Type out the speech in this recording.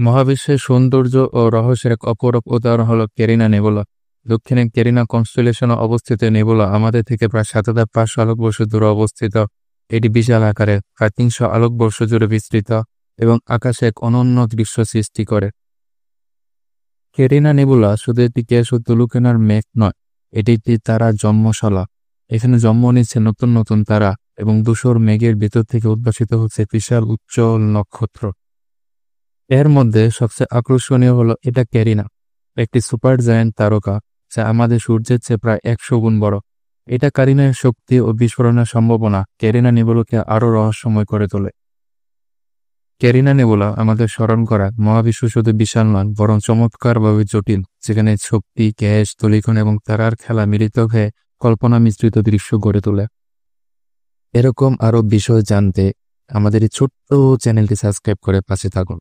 মহাবিশ্বের সৌন্দর্য ও রহস্যের এক অপরূপ উদাহরণ হলো ক্যারিনা নেবুলা। দক্ষিণে ক্যারিনা কনস্টেলেশনে অবস্থিত নেবুলা আমাদের থেকে প্রায় ৭,৫০০ আলোকবর্ষ দূরে অবস্থিত। এটি বিশাল আকারে, প্রায় ৩০০ আলোকবর্ষ জুড়ে বিস্তৃত এবং আকাশে এক অনন্য দৃশ্য সৃষ্টি করে। ক্যারিনা নেবুলা শুধু একটি গ্যাস ও ধূলিকণার মেঘ নয়, এটি একটি তারার জন্মশালা। এখানে জন্ম নিচ্ছে নতুন নতুন তারা এবং ধূসর মেঘের ভেতর থেকে উদ্ভাসিত হচ্ছে বিশাল উজ্জ্বল নক্ষত্র। এর মধ্যে সবচেয়ে আকর্ষণীয় হলো এটা ক্যারিনা, একটি সুপার জায়ান্ট তারকা যা আমাদের সূর্যের চেয়ে প্রায় ১০০ গুণ বড়। এটা ক্যারিনার শক্তি ও বিস্ফোরণের সম্ভাবনা ক্যারিনা নেবুলাকে আরও রহস্যময় করে তোলে। ক্যারিনা নেবুলা আমাদের স্মরণ করা মহাবিশ্ব শুধু বিশাল নয়, বরং চমৎকারভাবে জটিল, যেখানে শক্তি, গ্যাস, ধূলিকণ এবং তারার খেলা মিলিত হয়ে কল্পনা মিশ্রিত দৃশ্য গড়ে তোলে। এরকম আরও বিষয় জানতে আমাদের এই ছোট্ট চ্যানেলটি সাবস্ক্রাইব করে পাশে থাকুন।